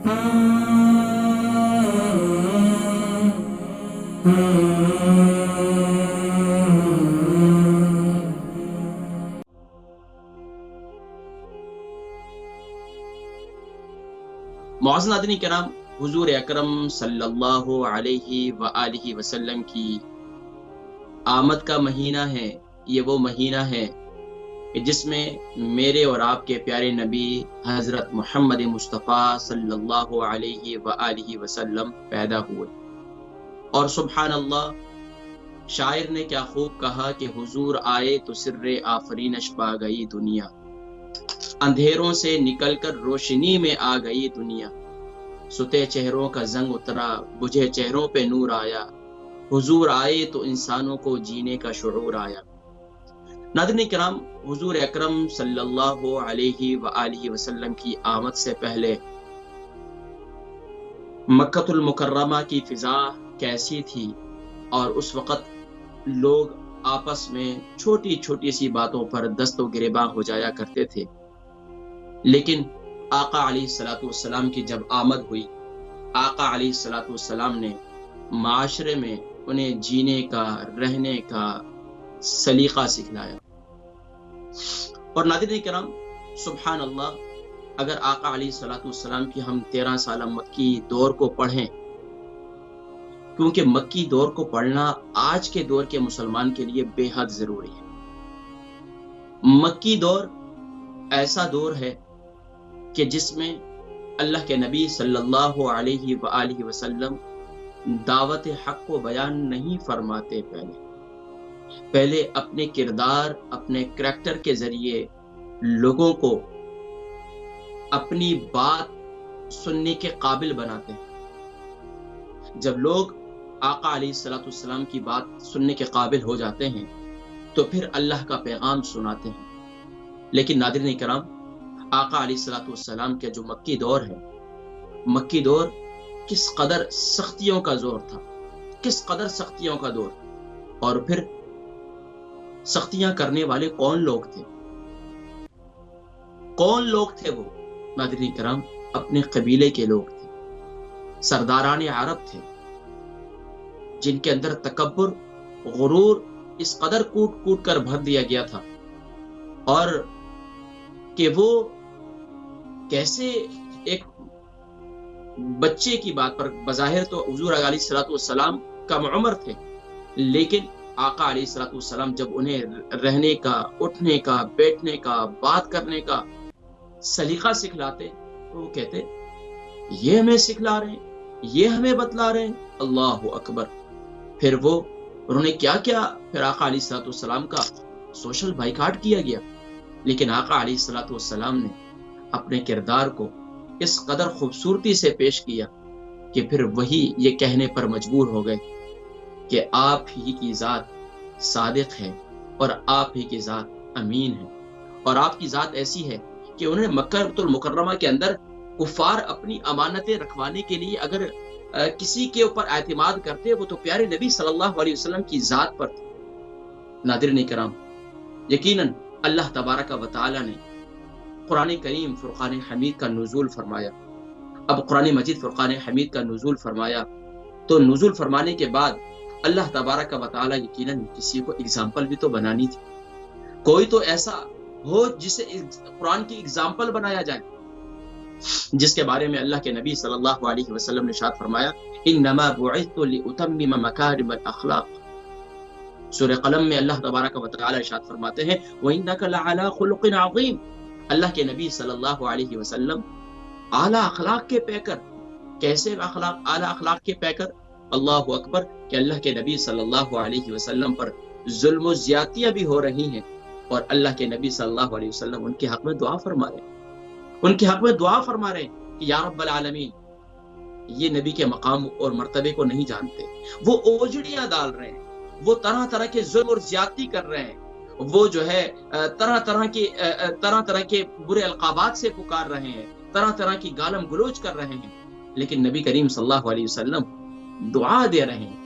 मुअज़्ज़िज़ नाज़रीन किराम, हुज़ूर अकरम सल्लल्लाहु अलैहि वआलिहि वसल्लम की आमद का महीना है। ये वो महीना है कि जिसमें मेरे और आपके प्यारे नबी हज़रत मोहम्मद मुस्तफ़ा सल्लल्लाहु अलैहि वआलिहि वसल्लम पैदा हुए। और सुब्हान अल्लाह, शायर ने क्या खूब कहा कि हुजूर आए तो सिर्रे आफरीनश पा गई दुनिया, अंधेरों से निकलकर रोशनी में आ गई दुनिया, सुते चेहरों का जंग उतरा, बुझे चेहरों पे नूर आया, हुजूर आए तो इंसानों को जीने का शुऊर आया। नाज़रीन किराम, हुजूर अकरम सल्लल्लाहु अलैहि वआलिहि वसल्लम की आमद से पहले मक्कतुल मुकर्रमा की फिजा कैसी थी, और उस वक़्त लोग आपस में छोटी छोटी सी बातों पर दस्तो गिरेबां हो जाया करते थे। लेकिन आका अलैहिस्सलातु वस्सलाम की जब आमद हुई, आका अलैहिस्सलातु वस्सलाम ने माशरे में उन्हें जीने का, रहने का सलीका सिखलाया। और नाज़रीन किराम, सुब्हान अल्लाह, अगर आका अलैहिस्सलातु वस्सलाम की हम 13 साल मक्की दौर को पढ़ें, क्योंकि मक्की दौर को पढ़ना आज के दौर के मुसलमान के लिए बेहद जरूरी है। मक्की दौर ऐसा दौर है कि जिसमें अल्लाह के नबी सल्लल्लाहु अलैहि वआलिहि वसल्लम दावत हक को बयान नहीं फरमाते। पहले अपने किरदार, अपने करैक्टर के जरिए लोगों को अपनी बात सुनने के काबिल बनाते हैं। जब लोग आका अलैहिस्सलातु वस्सलाम की बात सुनने के काबिल हो जाते हैं तो फिर अल्लाह का पैगाम सुनाते हैं। लेकिन नाज़रीन किराम, आका अलैहिस्सलातु वस्सलाम के जो मक्की दौर है, मक्की दौर किस कदर सख्तियों का जोर था, किस कदर सख्तियों का दौर। और फिर सख्तियां करने वाले कौन लोग थे, कौन लोग थे वो? नाज़रीन किराम, अपने कबीले के लोग थे, सरदारान अरब थे, जिनके अंदर तकब्बुर, गुरूर इस कदर कूट कूट कर भर दिया गया था, और कि वो कैसे एक बच्चे की बात पर, बज़ाहिर तो हुजूर अलैहिस्सलातु वस्सलाम कम उम्र थे, लेकिन आका अलैहिस्सलातु वस्सलाम जब उन्हें रहने का, उठने का, बैठने का, बात करने का सलीका सिखलाते तो वो कहते, ये हमें सिखला रहे हैं, ये हमें बतला रहे हैं, अल्लाहु अकबर। फिर वो उन्होंने क्या किया, फिर आका अलैहिस्सलातु वस्सलाम का सोशल बाइकाट किया गया। लेकिन आका अलैहिस्सलातु वस्सलाम ने अपने किरदार को इस कदर खूबसूरती से पेश किया कि फिर वही ये कहने पर मजबूर हो गए कि आप ही की ज़ात सादिक है और आप ही की ज़ात अमीन है। और आपकी ज़ात ऐसी है कि उन्हें मक्कातुल मुकर्रमा के अंदर कुफार अपनी अमानतें रखवाने के लिए अगर किसी के ऊपर एतमाद करते, वो तो प्यारे नबी सल्लल्लाहु अलैहि वसल्लम की ज़ात पर थे। नाज़रीन किराम, यकीनन अल्लाह तबारक व तआला ने कुरान करीम फुरकान हमीद का नुज़ूल फरमाया। अब कुरान मजीद फुरकान हमीद का नुज़ूल फरमाया तो नुज़ूल फरमाने के बाद अल्लाह तबारक व तआला यकीनन किसी को एग्जाम्पल भी तो बनानी थी। कोई तो ऐसा हो जिसे कुरान की एग्जाम्पल बनाया जाए, जिसके बारे में अल्लाह के नबी सल्लल्लाहु अलैहि वसल्लम ने इरशाद फरमाया, इन्नमा बुइस्तु लिउतम्मिम मकारिमल अखलाक। सूरह कलम में अल्लाह तबारक व तआला इरशाद फरमाते हैं, व इन्नका लअला खुलुकिन अज़ीम। अल्लाह के नबी सल्लल्लाहु अलैहि वसल्लम आला अखलाक के पैकर। कैसे अखलाक? आला अखलाक के पैकर। अल्लाहु अकबर कि अल्लाह के नबी सल्लल्लाहु अलैहि वसल्लम पर जुल्म व ज़्यादतियां भी हो रही हैं और अल्लाह के नबी सल्लल्लाहु अलैहि वसल्लम उनके हक में दुआ फरमा रहे हैं, उनके हक में दुआ फरमा रहे हैं कि या रब्बल आलमीन, ये नबी के मकाम और मर्तबे को नहीं जानते, वो ओजड़ियां डाल रहे हैं, वो तरह तरह के जुल्म और ज्यादती कर रहे हैं, वो जो है तरह तरह के बुरे अलकाबात से पुकार रहे हैं, तरह तरह की गालम गलोच कर रहे हैं, लेकिन नबी करीम सल्लल्लाहु अलैहि वसल्लम दुआ दे रहे हैं